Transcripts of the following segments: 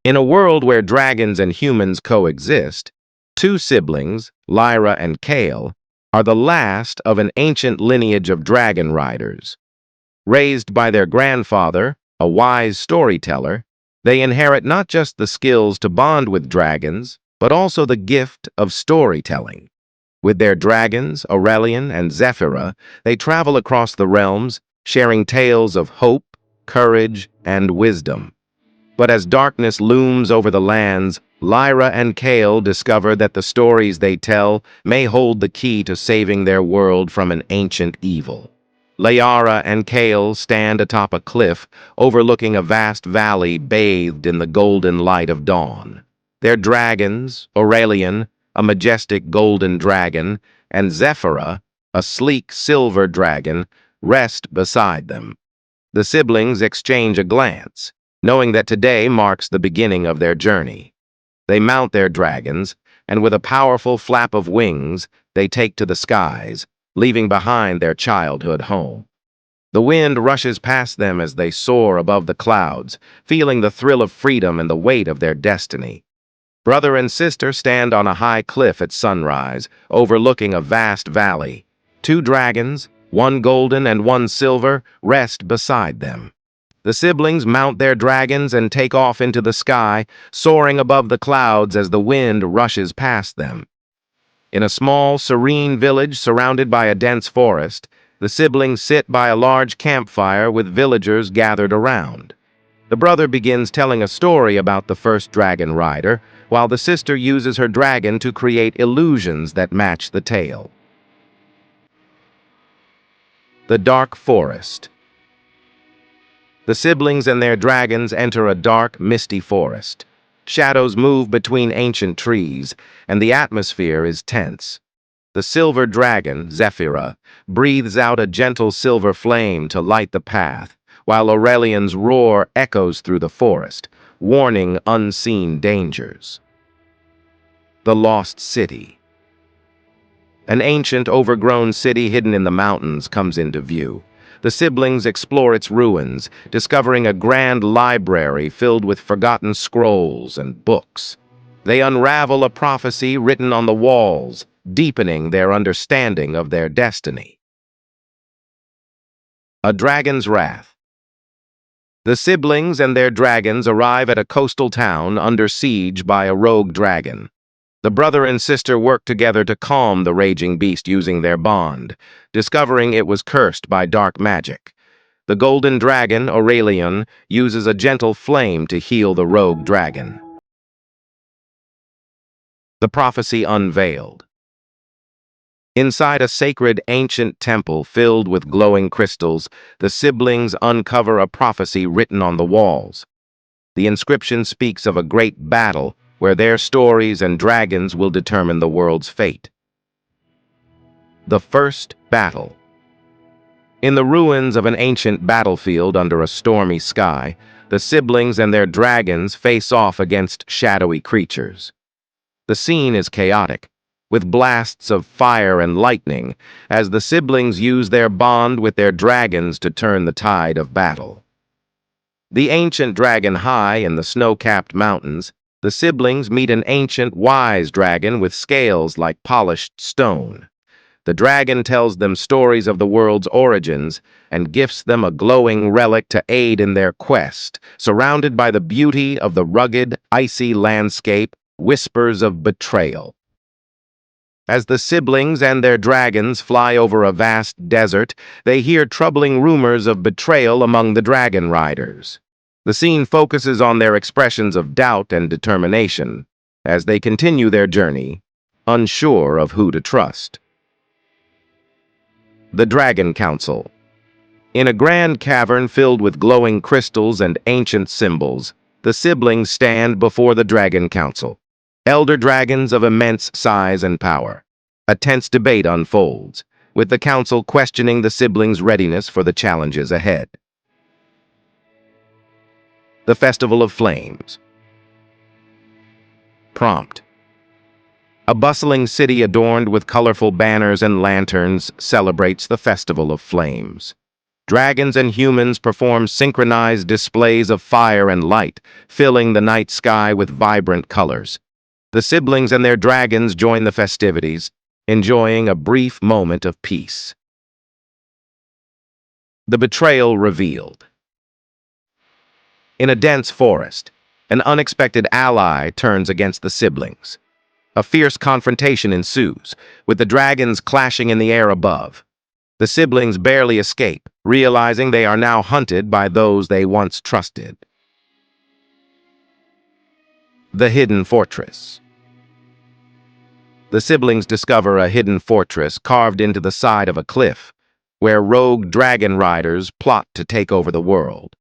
In a world where dragons and humans coexist, two siblings, Lyra and Kael, are the last of an ancient lineage of dragon riders. Raised by their grandfather, a wise storyteller, they inherit not just the skills to bond with dragons, but also the gift of storytelling. With their dragons, Aurelion and Zephyra, they travel across the realms, sharing tales of hope, courage, and wisdom. But as darkness looms over the lands, Lyra and Kael discover that the stories they tell may hold the key to saving their world from an ancient evil. Lyra and Kael stand atop a cliff, overlooking a vast valley bathed in the golden light of dawn. Their dragons, Aurelion, a majestic golden dragon, and Zephyra, a sleek silver dragon, rest beside them. The siblings exchange a glance, knowing that today marks the beginning of their journey. They mount their dragons, and with a powerful flap of wings, they take to the skies, leaving behind their childhood home. The wind rushes past them as they soar above the clouds, feeling the thrill of freedom and the weight of their destiny. Brother and sister stand on a high cliff at sunrise, overlooking a vast valley. Two dragons, one golden and one silver, rest beside them. The siblings mount their dragons and take off into the sky, soaring above the clouds as the wind rushes past them. In a small, serene village surrounded by a dense forest, the siblings sit by a large campfire with villagers gathered around. The brother begins telling a story about the first dragon rider, while the sister uses her dragon to create illusions that match the tale. The Dark Forest. The siblings and their dragons enter a dark, misty forest. Shadows move between ancient trees, and the atmosphere is tense. The silver dragon, Zephyra, breathes out a gentle silver flame to light the path, while Aurelion's roar echoes through the forest, warning unseen dangers. The Lost City. An ancient, overgrown city hidden in the mountains comes into view. The siblings explore its ruins, discovering a grand library filled with forgotten scrolls and books. They unravel a prophecy written on the walls, deepening their understanding of their destiny. A Dragon's Wrath. The siblings and their dragons arrive at a coastal town under siege by a rogue dragon. The brother and sister work together to calm the raging beast using their bond, discovering it was cursed by dark magic. The golden dragon, Aurelion, uses a gentle flame to heal the rogue dragon. The prophecy unveiled. Inside a sacred ancient temple filled with glowing crystals, the siblings uncover a prophecy written on the walls. The inscription speaks of a great battle where their stories and dragons will determine the world's fate. The First Battle. In the ruins of an ancient battlefield under a stormy sky, the siblings and their dragons face off against shadowy creatures. The scene is chaotic, with blasts of fire and lightning, as the siblings use their bond with their dragons to turn the tide of battle. The ancient dragon high in the snow-capped mountains, the siblings meet an ancient wise dragon with scales like polished stone. The dragon tells them stories of the world's origins and gifts them a glowing relic to aid in their quest. Surrounded by the beauty of the rugged, icy landscape, whispers of betrayal. As the siblings and their dragons fly over a vast desert, they hear troubling rumors of betrayal among the dragon riders. The scene focuses on their expressions of doubt and determination as they continue their journey, unsure of who to trust. The Dragon Council. In a grand cavern filled with glowing crystals and ancient symbols, the siblings stand before the Dragon Council, elder dragons of immense size and power. A tense debate unfolds, with the council questioning the siblings' readiness for the challenges ahead. The Festival of Flames. Prompt. A bustling city adorned with colorful banners and lanterns celebrates the Festival of Flames. Dragons and humans perform synchronized displays of fire and light, filling the night sky with vibrant colors. The siblings and their dragons join the festivities, enjoying a brief moment of peace. The betrayal revealed. In a dense forest, an unexpected ally turns against the siblings. A fierce confrontation ensues, with the dragons clashing in the air above. The siblings barely escape, realizing they are now hunted by those they once trusted. The hidden fortress. The siblings discover a hidden fortress carved into the side of a cliff, where rogue dragon riders plot to take over the world.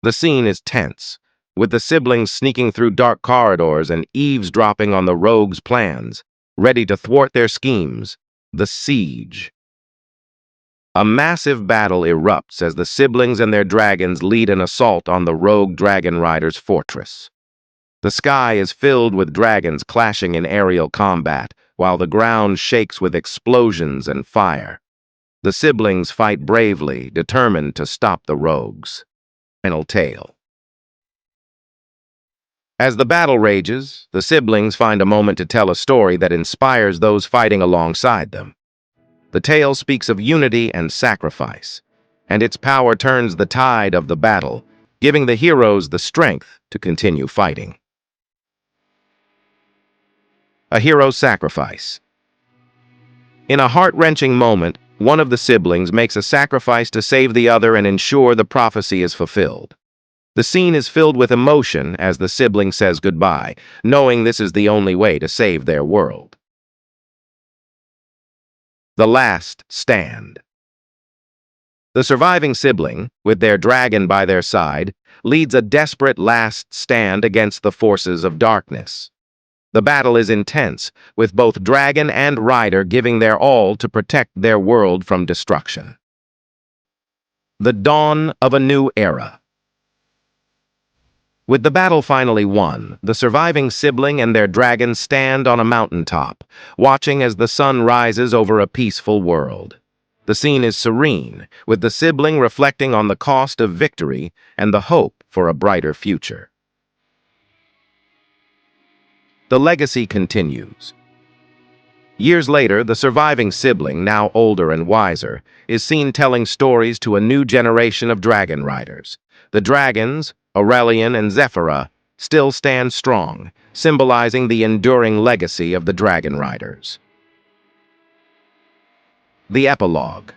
The scene is tense, with the siblings sneaking through dark corridors and eavesdropping on the rogues' plans, ready to thwart their schemes. The siege. A massive battle erupts as the siblings and their dragons lead an assault on the rogue dragon riders' fortress. The sky is filled with dragons clashing in aerial combat, while the ground shakes with explosions and fire. The siblings fight bravely, determined to stop the rogues. Final tale. As the battle rages, the siblings find a moment to tell a story that inspires those fighting alongside them. The tale speaks of unity and sacrifice, and its power turns the tide of the battle, giving the heroes the strength to continue fighting. A hero's sacrifice. In a heart-wrenching moment, one of the siblings makes a sacrifice to save the other and ensure the prophecy is fulfilled. The scene is filled with emotion as the sibling says goodbye, knowing this is the only way to save their world. The last stand. The surviving sibling, with their dragon by their side, leads a desperate last stand against the forces of darkness. The battle is intense, with both dragon and rider giving their all to protect their world from destruction. The dawn of a new era. With the battle finally won, the surviving sibling and their dragon stand on a mountaintop, watching as the sun rises over a peaceful world. The scene is serene, with the sibling reflecting on the cost of victory and the hope for a brighter future. The legacy continues. Years later, the surviving sibling, now older and wiser, is seen telling stories to a new generation of dragon riders. The dragons, Aurelion and Zephyra, still stand strong, symbolizing the enduring legacy of the dragon riders. The epilogue.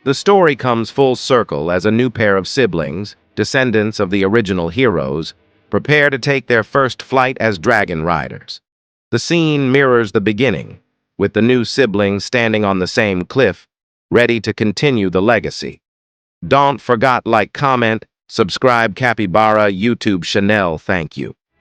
The story comes full circle as a new pair of siblings, descendants of the original heroes, prepare to take their first flight as dragon riders. The scene mirrors the beginning, with the new siblings standing on the same cliff, ready to continue the legacy. Don't forget like, comment, subscribe Capibara YouTube channel. Thank you.